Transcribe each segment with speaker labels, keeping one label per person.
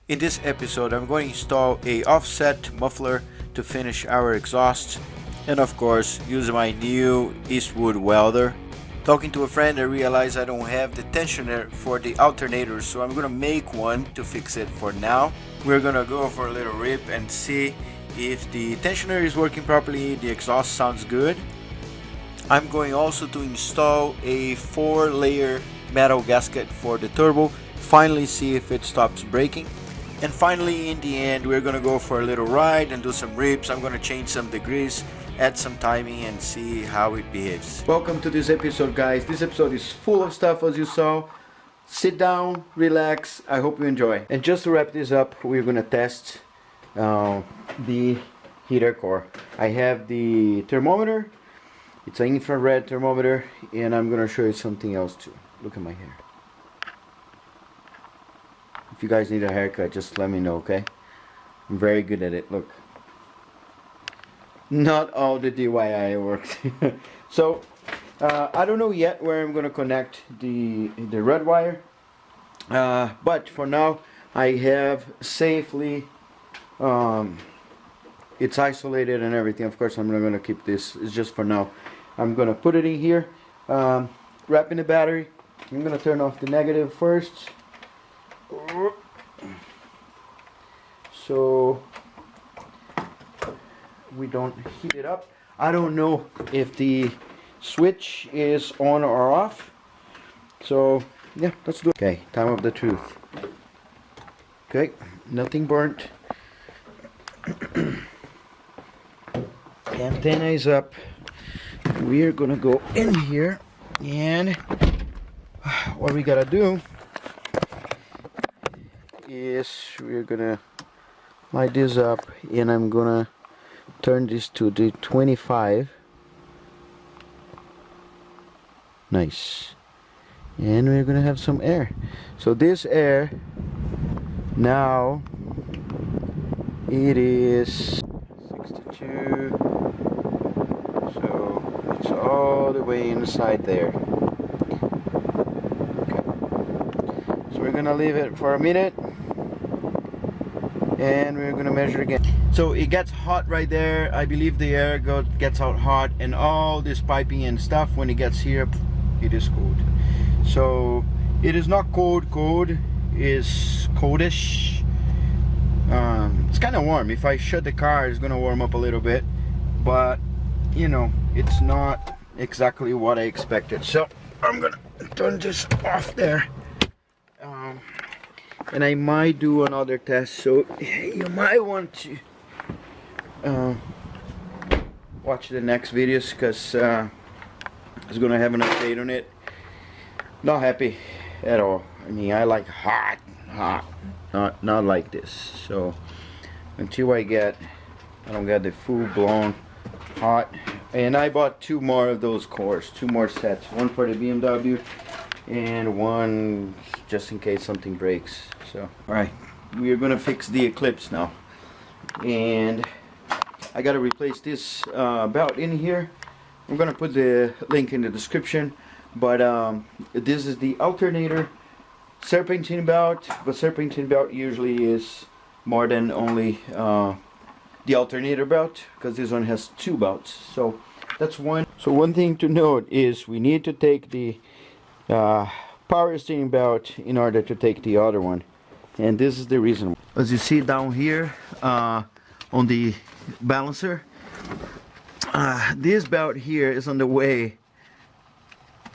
Speaker 1: In this episode I'm going to install a offset muffler to finish our exhaust, and of course use my new Eastwood welder. Talking to a friend, I realized I don't have the tensioner for the alternator, so I'm gonna make one to fix it. For now we're gonna go for a little rip and see if the tensioner is working properly, the exhaust sounds good. I'm going also to install a 4-layer metal gasket for the turbo, finally see if it stops breaking. And finally, in the end, we're gonna go for a little ride and do some rips. I'm gonna change some degrees, add some timing, and see how it behaves. Welcome to this episode, guys. This episode is full of stuff, as you saw. Sit down, relax. I hope you enjoy. And just to wrap this up, we're gonna test the heater core. I have the thermometer. It's an infrared thermometer, and I'm gonna show you something else too. Look at my hair. If you guys need a haircut, just let me know, okay? I'm very good at it. Look, not all the DIY works. So I don't know yet where I'm gonna connect the red wire, but for now I have safely it's isolated and everything. Of course I'm not gonna keep this, it's just for now. I'm gonna put it in here, wrap in the battery. I'm gonna turn off the negative first, so we don't heat it up. I don't know if the switch is on or off, so yeah, let's do it. Okay, time of the truth. Okay, nothing burnt. The antenna is up. We're gonna go in here, and what we gotta do is we're gonna light this up, and I'm gonna turn this to the 25. Nice. And we're gonna have some air. So this air now, it is 62, so it's all the way inside there. Okay, so we're gonna leave it for a minute, and we're gonna measure again. So it gets hot right there. I believe the air gets out hot, and all this piping and stuff, when it gets here, it is cold. So it is not cold, it's coldish. It's kind of warm. If I shut the car, it's gonna warm up a little bit, but you know, it's not exactly what I expected. So I'm gonna turn this off there, and I might do another test, so you might want to watch the next videos, because it's gonna have an update on it. Not happy at all. I mean, I like hot, not like this. So until I don't get the full-blown hot. And I bought 2 more of those cores, 2 more sets, one for the BMW and one just in case something breaks. So alright, we're gonna fix the Eclipse now, and I gotta replace this belt in here. I'm gonna put the link in the description, but this is the alternator serpentine belt, but serpentine belt usually is more than only the alternator belt, because this one has 2 belts. So that's one. So one thing to note is we need to take the power steering belt in order to take the other one, and this is the reason. As you see down here on the balancer, this belt here is on the way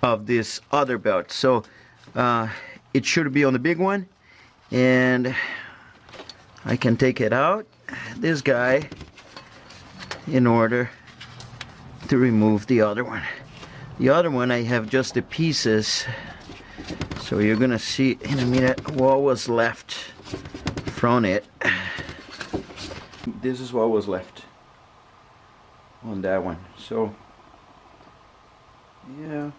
Speaker 1: of this other belt, so it should be on the big one, and I can take it out, this guy, in order to remove the other one. The other one, I have just the pieces, so you're gonna see in a minute what was left from it. This is what was left on that one. So yeah,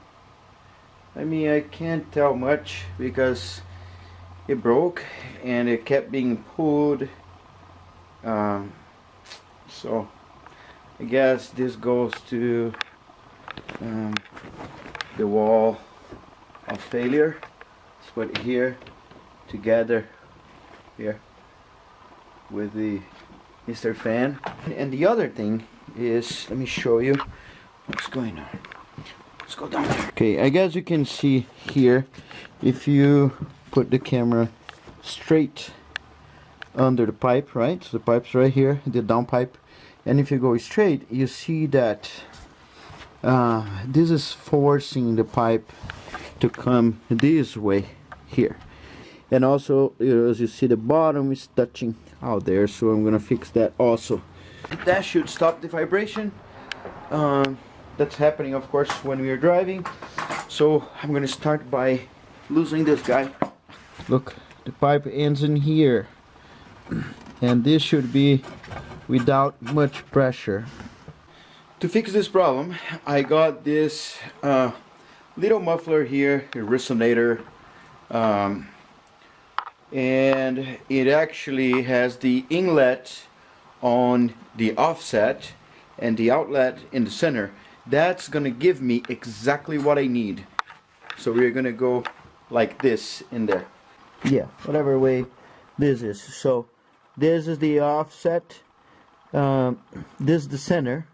Speaker 1: I mean, I can't tell much because it broke and it kept being pulled, so I guess this goes to the wall of failure. Let's put it here together here. with the Mr. Fan. And the other thing is, let me show you what's going on. Let's go down there. Okay, I guess you can see here, if you put the camera straight under the pipe, right? So the pipe's right here, the down pipe. And if you go straight, you see that this is forcing the pipe to come this way here. And also, as you see, the bottom is touching out there, so I'm gonna fix that also. That should stop the vibration. That's happening, of course, when we are driving. So I'm gonna start by loosening this guy. Look, the pipe ends in here, and this should be without much pressure. To fix this problem, I got this little muffler here, a resonator, and it actually has the inlet on the offset and the outlet in the center. That's gonna give me exactly what I need. So we're gonna go like this in there. Yeah, whatever way this is. So this is the offset, this is the center,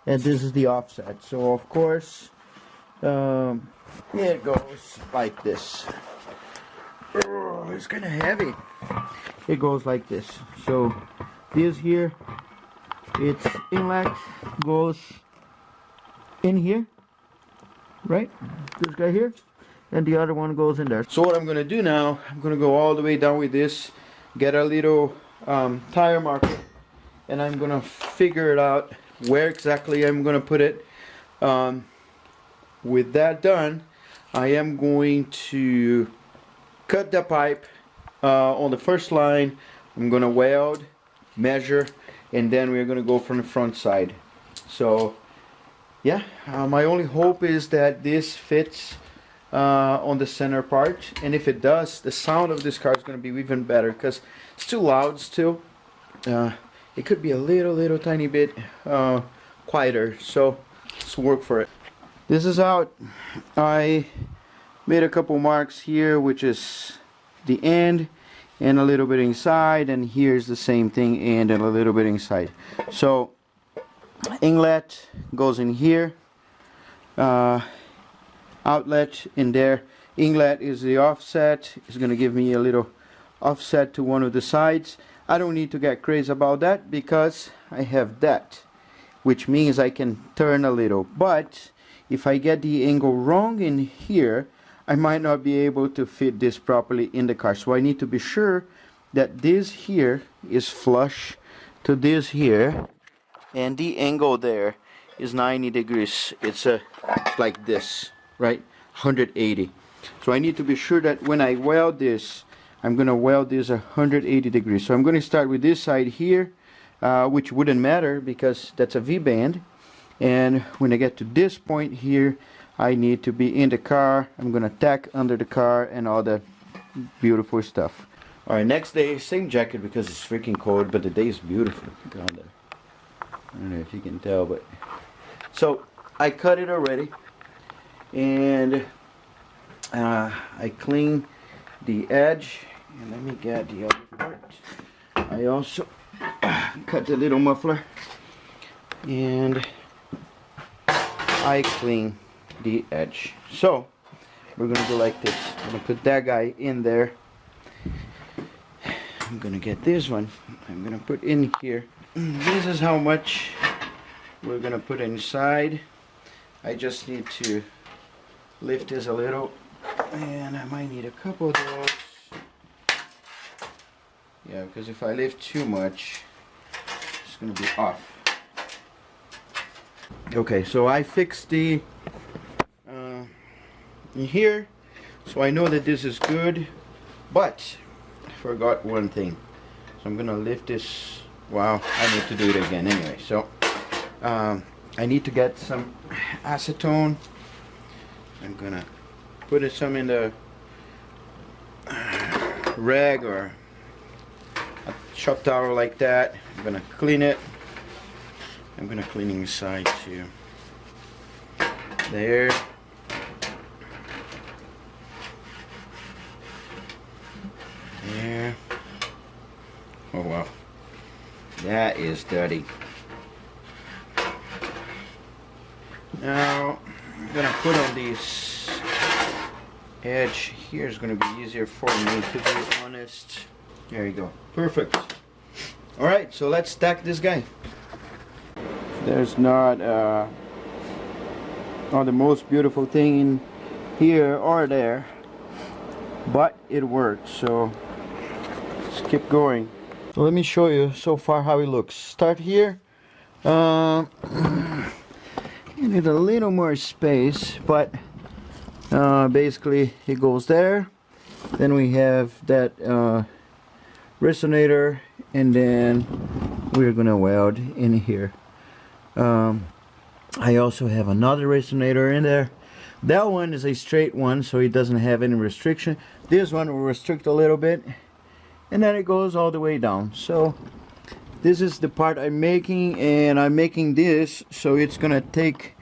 Speaker 1: and this is the offset. So of course it goes like this. Oh, it's kind of heavy. It goes like this. So this here, its inlet goes in here, right? This guy here, and the other one goes in there. So what I'm gonna do now, I'm gonna go all the way down with this, get a little tire marker, and I'm gonna figure it out where exactly I'm gonna put it. With that done, I am going to cut the pipe on the first line. I'm gonna weld, measure, and then we're gonna go from the front side. So yeah, my only hope is that this fits on the center part, and if it does, the sound of this car is gonna be even better, because it's too loud still. It could be a little tiny bit quieter, so let's work for it. This is out. I made a couple marks here, which is the end and a little bit inside, and here's the same thing, and a little bit inside. So inlet goes in here, outlet in there. Inlet is the offset. It's gonna give me a little offset to one of the sides. I don't need to get crazy about that because I have that, which means I can turn a little. But if I get the angle wrong in here, I might not be able to fit this properly in the car. So I need to be sure that this here is flush to this here, and the angle there is 90 degrees. It's like this, right? 180. So I need to be sure that when I weld this, I'm gonna weld this 180 degrees. So I'm gonna start with this side here, which wouldn't matter because that's a V-band. And when I get to this point here, I need to be in the car. I'm gonna tack under the car and all that beautiful stuff. Alright, next day, same jacket because it's freaking cold, but the day is beautiful. God, I don't know if you can tell, but so I cut it already, and I clean the edge, and let me get the other part. I also cut the little muffler, and I clean the edge. So we're gonna go like this. I'm gonna put that guy in there. I'm gonna get this one. I'm gonna put in here. This is how much we're gonna put inside. I just need to lift this a little, and I might need a couple of those. Yeah, because if I lift too much, it's gonna be off. Okay, so I fixed the in here, so I know that this is good, but I forgot one thing. So I'm gonna lift this. Wow, I need to do it again anyway. So I need to get some acetone. I'm gonna put some in the rag or a shop towel like that. I'm gonna clean it. I'm gonna clean inside too. There. There. Oh wow. That is dirty. Now I'm gonna put on this edge here. Is gonna be easier for me, to be honest. There you go. Perfect. All right, so let's stack this guy. There's not the most beautiful thing in here or there, but it works. So let's keep going. So let me show you so far how it looks. Start here. You need a little more space, but basically it goes there. Then we have that resonator, and then we're gonna weld in here. I also have another resonator in there. That one is a straight one, so it doesn't have any restriction. This one will restrict a little bit, and then it goes all the way down. So this is the part I'm making, and I'm making this so it's gonna take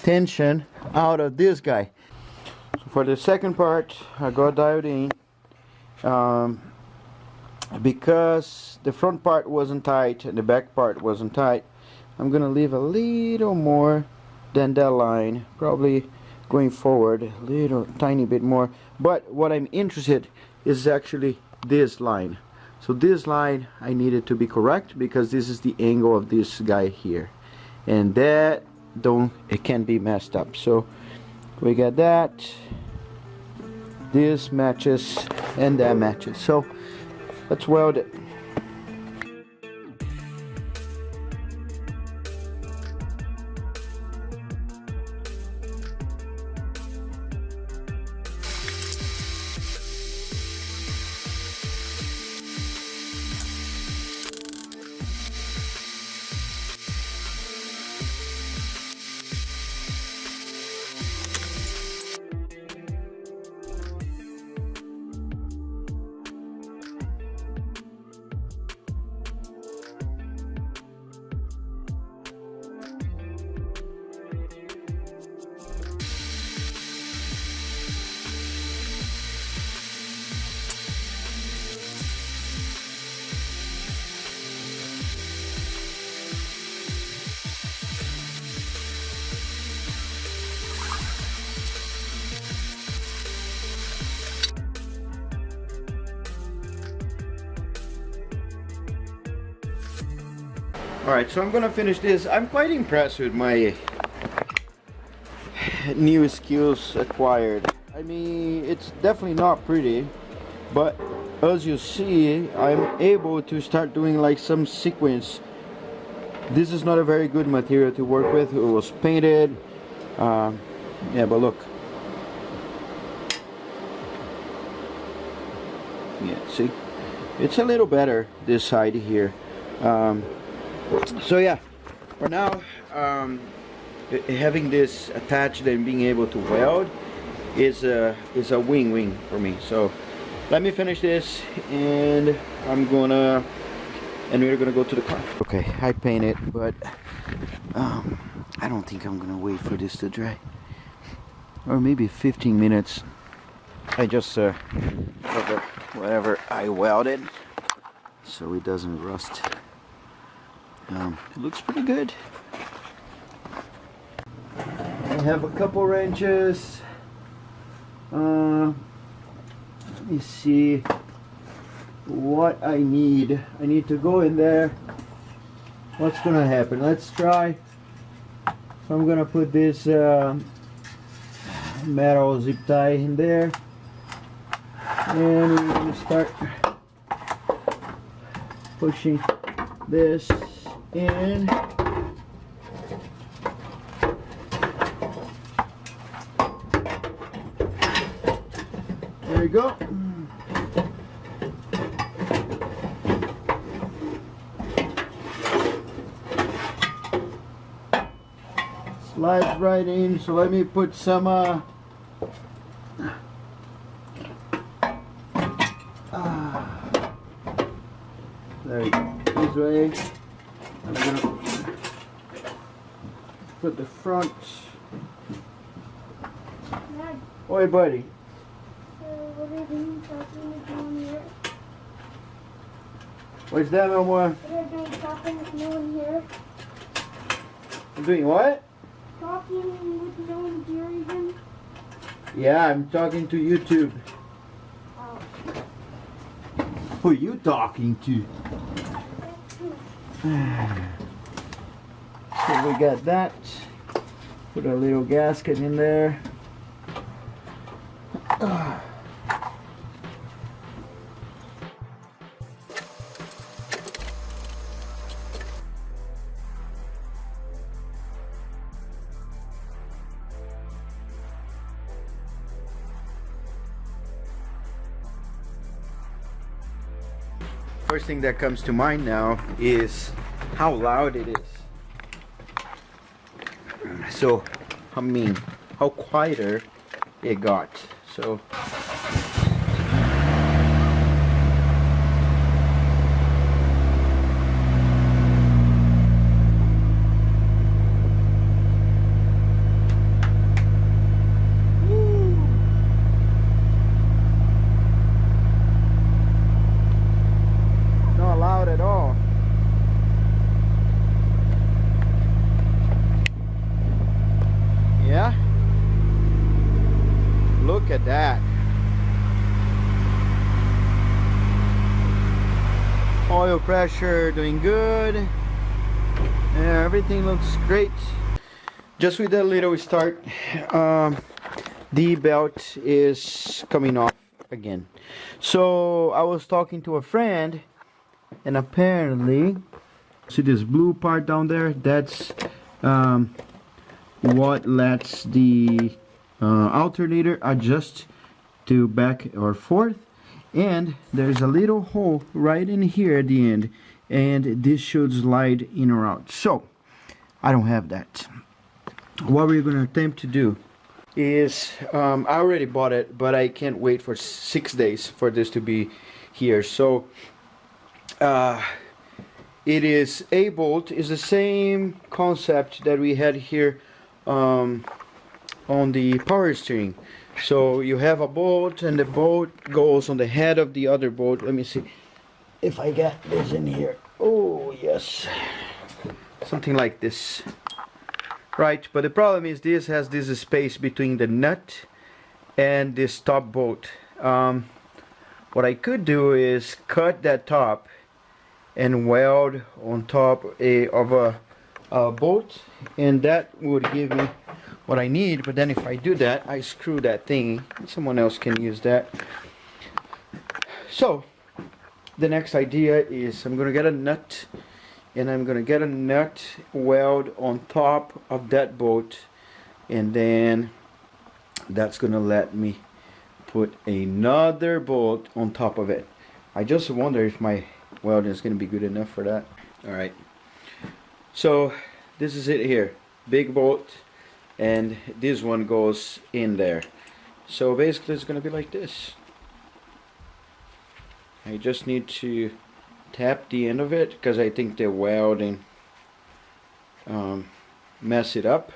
Speaker 1: tension out of this guy. So for the second part, I got dialed in. Because the front part wasn't tight and the back part wasn't tight, I'm gonna leave a little more than that line, probably going forward a little tiny bit more. But what I'm interested is actually this line. So this line I needed to be correct, because this is the angle of this guy here, and that it can be messed up. So we got that, this matches, and that matches. So let's weld it. Alright, so I'm gonna finish this. I'm quite impressed with my new skills acquired. I mean, it's definitely not pretty, but as you see, I'm able to start doing like some sequence. This is not a very good material to work with. It was painted. Yeah, but look. Yeah, see? It's a little better this side here. So yeah, for now, having this attached and being able to weld is a win-win for me. So let me finish this, and we're gonna go to the car. Okay, I painted, but I don't think I'm gonna wait for this to dry, or maybe 15 minutes. I just cover whatever I welded so it doesn't rust. It looks pretty good. I have a couple wrenches. Let me see what I need. I need to go in there. What's gonna happen? Let's try. So I'm gonna put this metal zip tie in there, and we're gonna start pushing this in. There you go. Slides right in. So let me put some there you go. This way. I'm gonna put the front.
Speaker 2: Dad,
Speaker 1: Oi, buddy.
Speaker 2: what are you doing? Talking to John here?
Speaker 1: What's that, my boy?
Speaker 2: You're doing talking with no one here.
Speaker 1: I'm doing what?
Speaker 2: Talking with no one here even.
Speaker 1: Yeah, I'm talking to YouTube.
Speaker 2: Oh.
Speaker 1: Who are you talking to? So we got that. Put a little gasket in there. First thing that comes to mind now is how loud it is. So, I mean, how quieter it got. So, not loud at all. Yeah, look at that. Oil pressure doing good. Yeah, everything looks great. Just with a little start, the belt is coming off again. So I was talking to a friend, and apparently, see this blue part down there? That's what lets the alternator adjust to back or forth, and there's a little hole right in here at the end, and this should slide in or out. So I don't have that. What we're going to attempt to do is I already bought it, but I can't wait for 6 days for this to be here. So it is a bolt, is the same concept that we had here on the power steering. So you have a bolt, and the bolt goes on the head of the other bolt. Let me see if I got this in here. Oh yes, something like this, right? But the problem is this has this space between the nut and this top bolt. What I could do is cut that top and weld on top of a bolt, and that would give me what I need. But then if I do that, I screw that thing, someone else can use that. So the next idea is I'm gonna get a nut, and I'm gonna get a nut weld on top of that bolt, and then that's gonna let me put another bolt on top of it. I just wonder if my welding is gonna be good enough for that. Alright, so this is it here, big bolt, and this one goes in there. So basically it's gonna be like this. I just need to tap the end of it because I think the welding mess it up.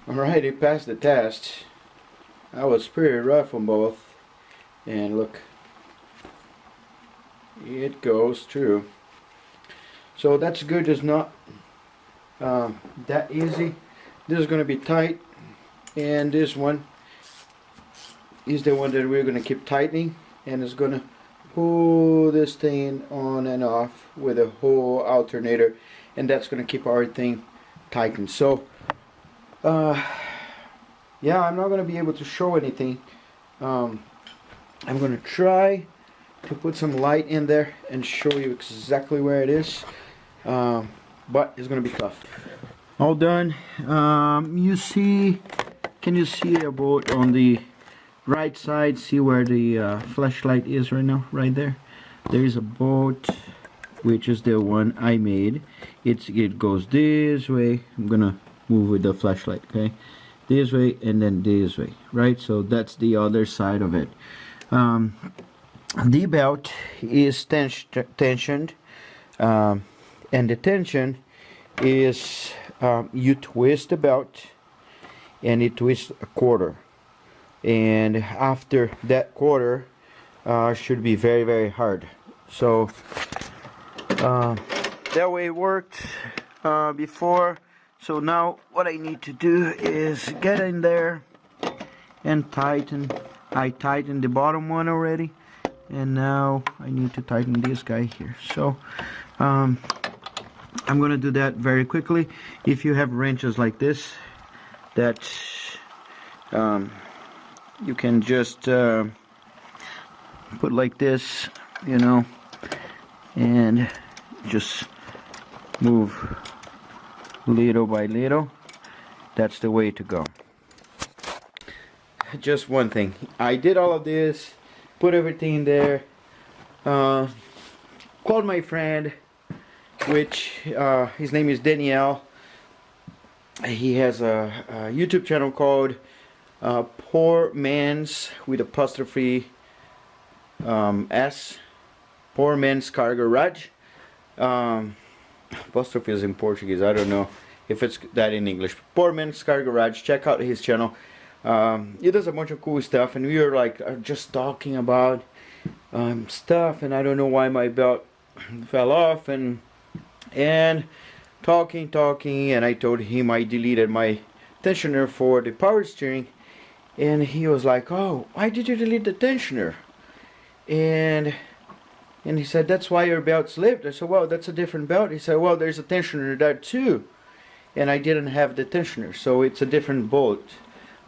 Speaker 1: Alright, it passed the test. I was pretty rough on both, and look, it goes through. So that's good. It's not that easy. This is going to be tight, and this one is the one that we're going to keep tightening, and it's going to pull this thing on and off with a whole alternator, and that's going to keep our thing tightened. So yeah, I'm not going to be able to show anything. I'm going to try to put some light in there and show you exactly where it is, but it's going to be tough. All done. You see, can you see a bolt on the right side? See where the flashlight is right now? Right there. There is a bolt, which is the one I made. It goes this way. I'm gonna move with the flashlight. Okay, this way and then this way. Right. So that's the other side of it. The belt is tensioned, and the tension is you twist the belt, and it twists a quarter, and after that quarter should be very, very hard. So That way it worked before. So now what I need to do is get in there and tighten. I tightened the bottom one already, and now I need to tighten this guy here. So I'm gonna do that very quickly. If you have wrenches like this that you can just put like this, you know, and just move little by little. That's the way to go. Just one thing, I did all of this, put everything there, called my friend, which his name is Danielle. He has a YouTube channel called Poor Man's with apostrophe S, Poor Man's Car Garage. Apostrophe is in Portuguese, I don't know if it's that in English. Poor Man's Car Garage, check out his channel. He does a bunch of cool stuff, and we were like just talking about stuff, and I don't know why my belt fell off, and talking, and I told him I deleted my tensioner for the power steering, and he was like, oh, why did you delete the tensioner? And he said, that's why your belt slipped. I said, well, that's a different belt. He said, well, there's a tensioner there too, and I didn't have the tensioner, so it's a different bolt.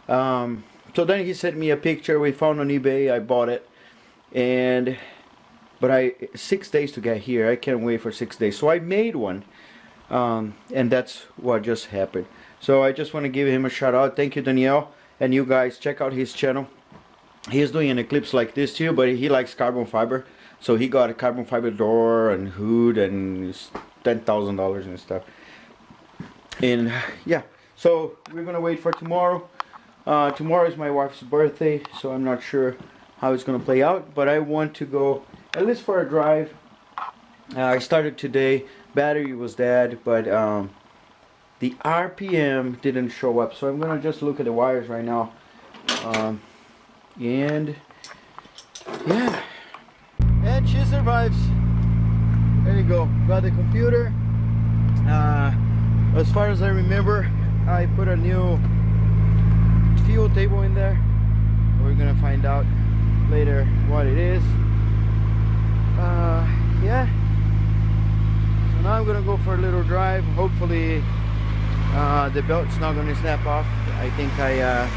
Speaker 1: So then he sent me a picture we found on eBay. I bought it, but 6 days to get here. I can't wait for 6 days, so I made one, and that's what just happened. So I just want to give him a shout out. Thank you, Danielle, and you guys check out his channel. He's doing an Eclipse like this too, but he likes carbon fiber, so he got a carbon fiber door and hood, and it's $10,000 and stuff. And yeah, so we're gonna wait for tomorrow. Tomorrow is my wife's birthday, so I'm not sure how it's gonna play out, but I want to go at least for a drive. I started today, battery was dead, but the RPM didn't show up, so I'm gonna just look at the wires right now. And yeah, and she survives. There you go, got the computer. As far as I remember, I put a new fuel table in there. We're gonna find out later what it is. Yeah, so now I'm gonna go for a little drive. Hopefully the belt's not gonna snap off. I think I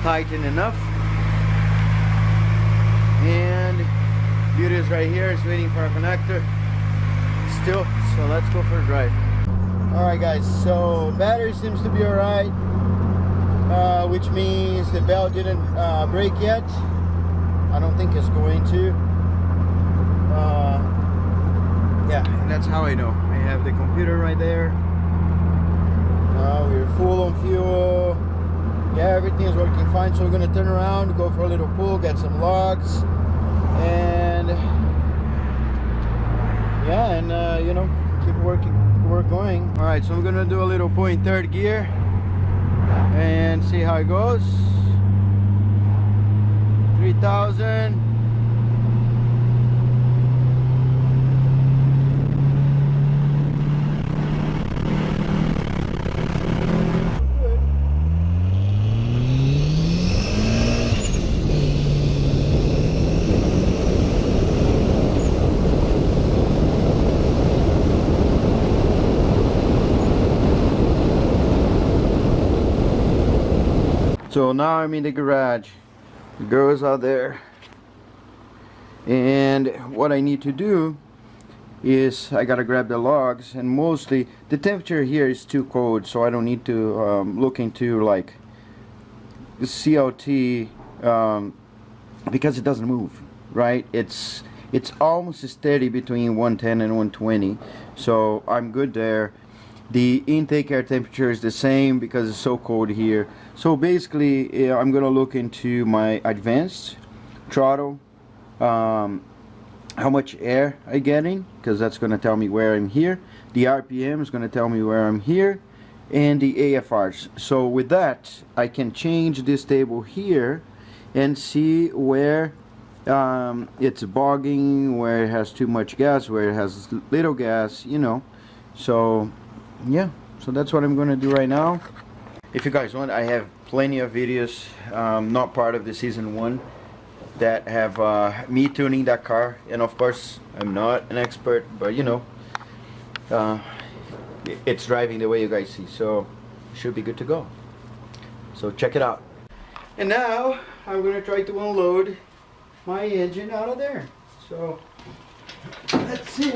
Speaker 1: tightened enough, and beauty is right here. It's waiting for a connector still, so let's go for a drive. Alright guys, so battery seems to be alright, which means the belt didn't break yet. I don't think it's going to. Yeah, and that's how I know. I have the computer right there. We're full on fuel. Yeah, everything is working fine, so we're gonna turn around, go for a little pull, get some logs, and yeah, and you know, keep work going. All right, so we're gonna do a little pull in third gear and see how it goes. 3,000. So now I'm in the garage. The girl's out there, and what I need to do is I gotta grab the logs, and mostly the temperature here is too cold, so I don't need to look into like the CLT because it doesn't move, right? It's almost steady between 110 and 120, so I'm good there. The intake air temperature is the same because it's so cold here. So basically, I'm gonna look into my advanced throttle, how much air I'm getting, because that's gonna tell me where I'm here. The RPM is gonna tell me where I'm here, and the AFRs. So with that, I can change this table here and see where It's bogging where it has too much gas, where it has little gas, you know. So yeah, so that's what I'm gonna do right now. If you guys want, I have plenty of videos, not part of the season 1, that have me tuning that car. And of course, I'm not an expert, but you know, it's driving the way you guys see, so it should be good to go. So check it out. And now I'm gonna try to unload my engine out of there. So let's see.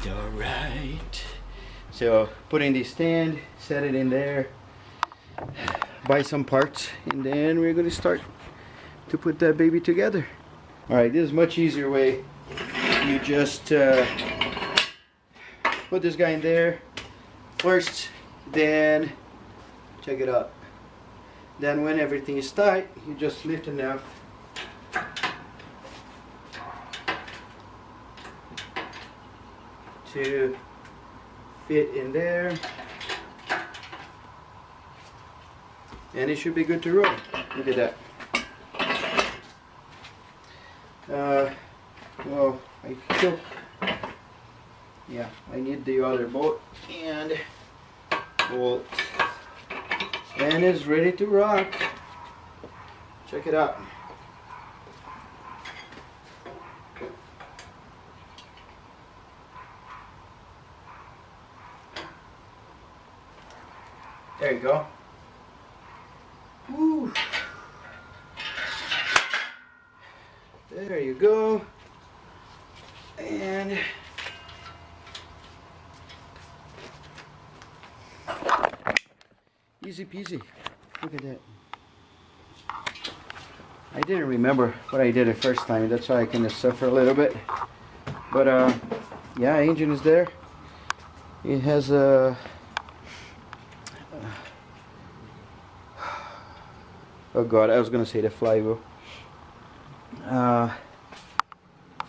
Speaker 1: And alright, so put in the stand, set it in there, buy some parts, and then we're gonna start to put that baby together. Alright, this is a much easier way. You just put this guy in there first, then check it out. Then when everything is tight, you just lift enough to fit in there, and it should be good to roll. Look at that. Well, I feel, yeah, I need the other bolt and bolt, and it's ready to rock. Check it out. There you go. Woo. There you go. And easy peasy. Look at that. I didn't remember what I did the first time. That's why I kind of suffer a little bit. But yeah, engine is there. It has a oh god, I was gonna say the flywheel.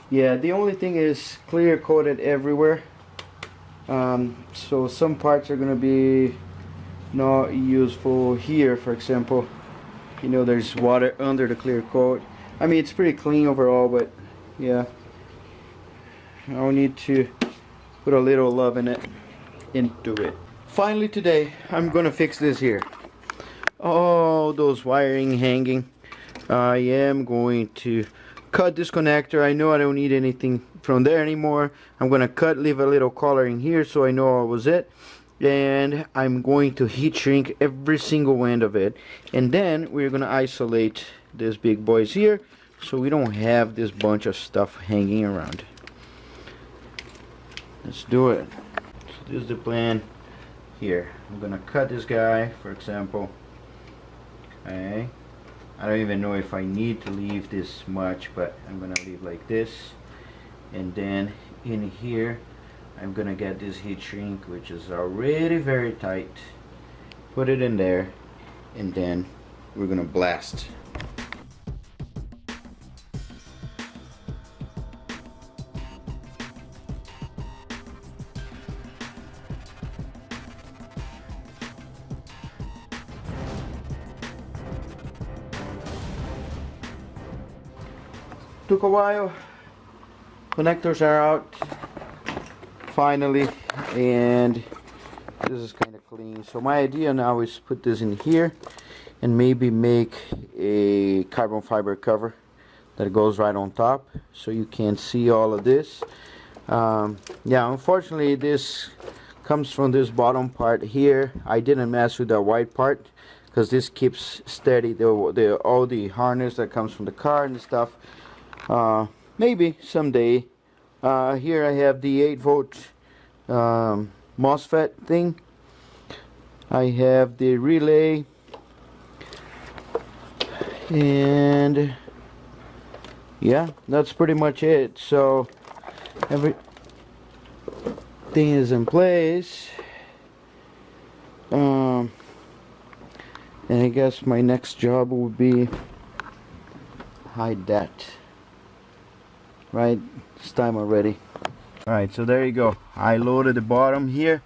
Speaker 1: Yeah, the only thing is clear coated everywhere. So some parts are gonna be not useful. Here, for example, you know, there's water under the clear coat. I mean, it's pretty clean overall, but yeah, I'll need to put a little love in it, into it. Finally today, I'm gonna fix this here. Oh, those wiring hanging. I am going to cut this connector. I know I don't need anything from there anymore. I'm gonna cut, leave a little collar in here so I know what was it, and I'm going to heat shrink every single end of it, and then we're gonna isolate these big boys here so we don't have this bunch of stuff hanging around. Let's do it. So this is the plan here. I'm gonna cut this guy, for example. Okay, I don't even know if I need to leave this much, but I'm gonna leave like this. And then in here I'm gonna get this heat shrink, which is already very tight, put it in there, and then we're gonna blast. Took a while. Connectors are out finally, and this is kind of clean. So my idea now is put this in here and maybe make a carbon fiber cover that goes right on top so you can see all of this. Yeah, unfortunately this comes from this bottom part here. I didn't mess with the white part because this keeps steady all the harness that comes from the car and stuff. Maybe someday. Here I have the 8-volt MOSFET thing. I have the relay, and yeah, that's pretty much it. So everything is in place. And I guess my next job will be hide that. Right, it's time already. Alright, so there you go. I loaded the bottom here.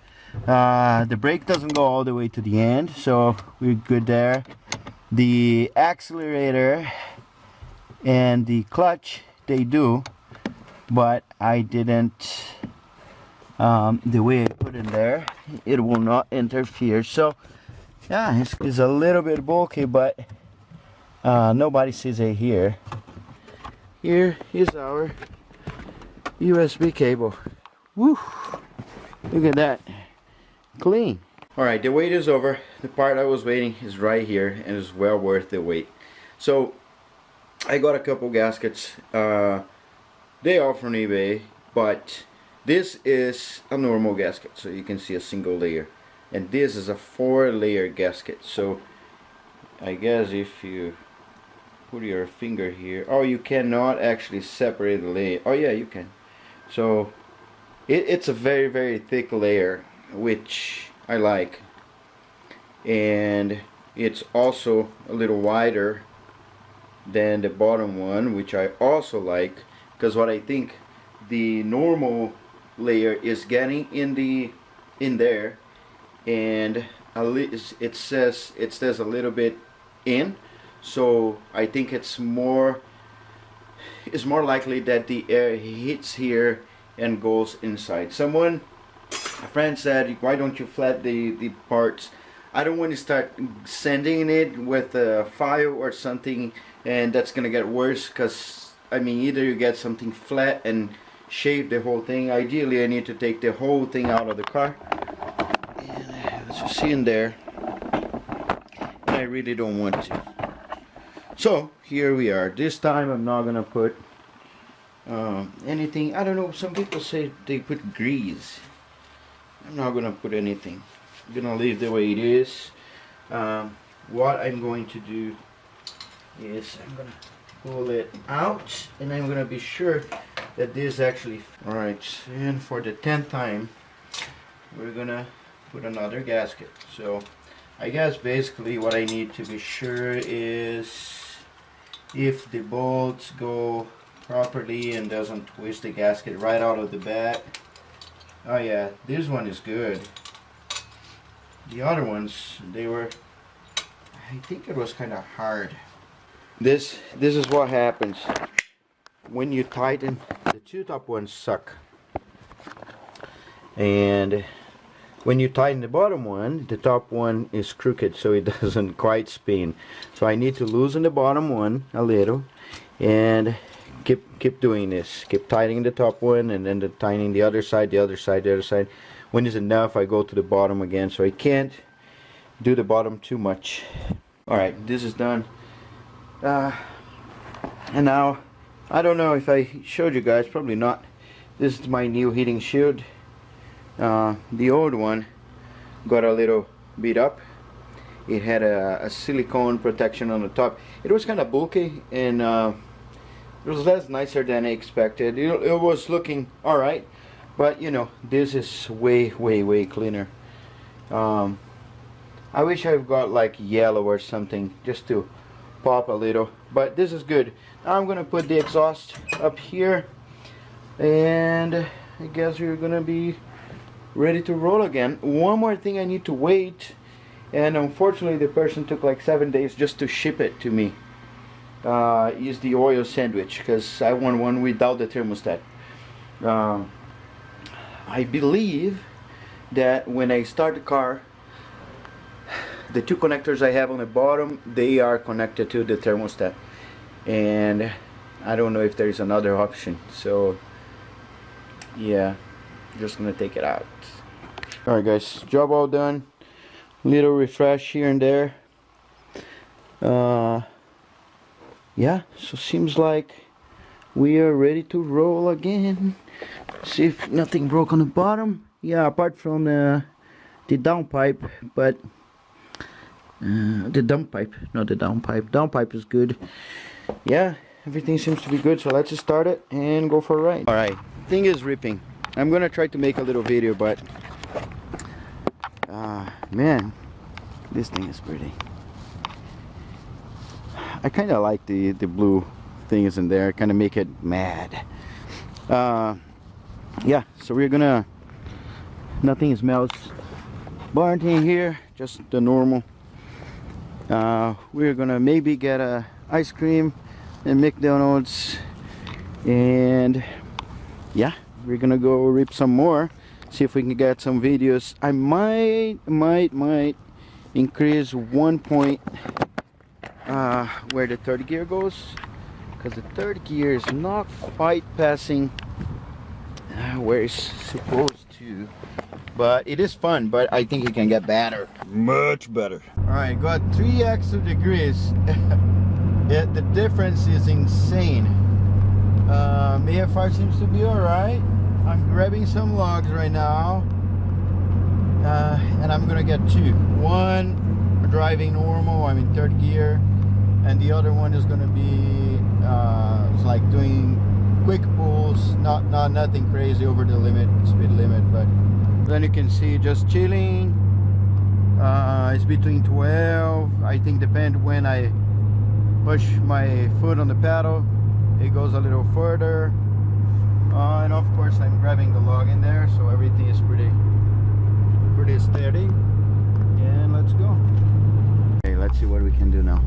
Speaker 1: The brake doesn't go all the way to the end, so we're good there. The accelerator and the clutch, they do, but I didn't, the way I put in there, it will not interfere. So yeah, it's a little bit bulky, but nobody sees it here. Here is our USB cable. Woo! Look at that. Clean. Alright, the wait is over. The part I was waiting is right here, and it's well worth the wait. So I got a couple gaskets. They are from eBay, but this is a normal gasket, so you can see a single layer, and this is a 4-layer gasket. So I guess if you put your finger here, oh, you cannot actually separate the layer. Oh yeah, you can. So it's a very, very thick layer, which I like, and it's also a little wider than the bottom one, which I also like, because what I think the normal layer is getting in there, and it says a little bit in, so I think it's more likely that the air hits here and goes inside. A friend said, why don't you flat the parts? I don't want to start sanding it with a file or something, and that's gonna get worse, because I mean, either you get something flat and shave the whole thing. Ideally I need to take the whole thing out of the car, and as you see in there, and I really don't want to. So here we are. This time I'm not gonna put anything. I don't know, some people say they put grease. I'm not gonna put anything. I'm gonna leave the way it is. What I'm going to do is I'm gonna pull it out, and I'm gonna be sure that this actually. Alright, and for the 10th time we're gonna put another gasket. So I guess basically what I need to be sure is if the bolts go properly and doesn't twist the gasket right out of the bat. Oh yeah, this one is good. The other ones, they were, I think it was kind of hard. This is what happens when you tighten. The two top ones suck, and when you tighten the bottom one, the top one is crooked, so it doesn't quite spin. So I need to loosen the bottom one a little, and keep doing this. Keep tightening the top one, and then tightening the other side, the other side, the other side. When it's enough, I go to the bottom again, so I can't do the bottom too much. Alright, this is done. And now, I don't know if I showed you guys, probably not. This is my new heating shield. The old one got a little beat up. It had a silicone protection on the top. It was kind of bulky, and it was less nicer than I expected. It was looking alright, but you know, this is way cleaner. I wish I've got like yellow or something just to pop a little, but this is good. Now I'm gonna put the exhaust up here, and I guess we're gonna be ready to roll again. One more thing I need to wait, and unfortunately the person took like 7 days just to ship it to me. Is the oil sandwich, because I want one without the thermostat. I believe that when I start the car, the two connectors I have on the bottom, they are connected to the thermostat, and I don't know if there is another option. So yeah, just gonna take it out. Alright guys, job all done. Little refresh here and there. Yeah, so seems like we are ready to roll again. See if nothing broke on the bottom. Yeah, apart from the downpipe, but The dump pipe, not the down pipe. Down pipe is good. Yeah, everything seems to be good, so let's just start it and go for a ride. Alright, thing is ripping. I'm gonna try to make a little video, but man, this thing is pretty. I kind of like the blue things in there, kind of make it mad. Yeah, so we're gonna, nothing smells burnt in here, just the normal. We're gonna maybe get a ice cream and McDonald's, and yeah, we're gonna go rip some more, see if we can get some videos. I might increase 1 point where the third gear goes, because the third gear is not quite passing where it's supposed to, but it is fun. But I think it can get better, much better. All right, got 3 extra degrees. The difference is insane. EFI seems to be all right. I'm grabbing some logs right now, and I'm gonna get 2. One driving normal, I'm in third gear, and the other one is gonna be it's like doing quick pulls, nothing crazy over the limit, speed limit. But then you can see just chilling. It's between 12, I think, depend when I push my foot on the pedal, it goes a little further. And of course I'm grabbing the log in there, so everything is pretty steady. And let's go. Okay, let's see what we can do now.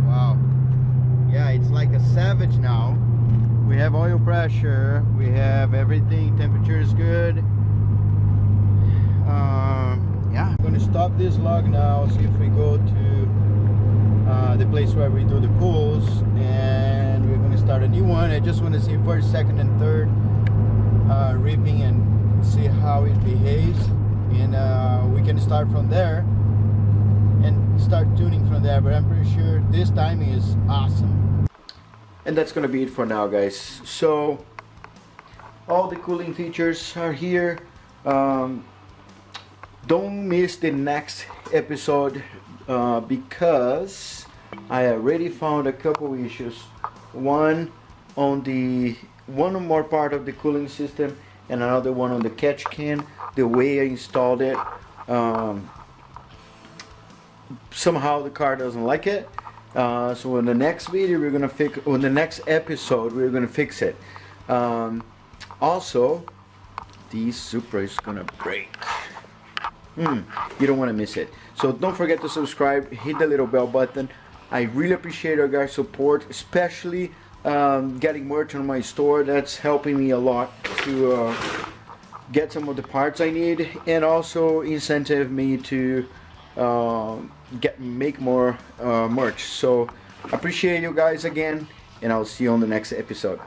Speaker 1: Wow, yeah, it's like a savage now. We have oil pressure, we have everything, temperature is good. Yeah, I'm gonna stop this log now, see if we go to the place where we do the pulls, and we're gonna start a new one. I just want to see first, second, and third ripping and see how it behaves, and we can start from there and start tuning from there. But I'm pretty sure this time is awesome. And that's gonna be it for now, guys. So all the cooling features are here. Don't miss the next episode because I already found a couple issues. One more part of the cooling system, and another one on the catch can. The way I installed it, somehow the car doesn't like it. So in the next video we're gonna fix, or in the next episode we're gonna fix it. Also, the Supra is gonna break. You don't want to miss it. So don't forget to subscribe, hit the little bell button. I really appreciate your guys' support, especially getting merch on my store. That's helping me a lot to get some of the parts I need, and also incentive me to make more merch. So appreciate you guys again, and I'll see you on the next episode.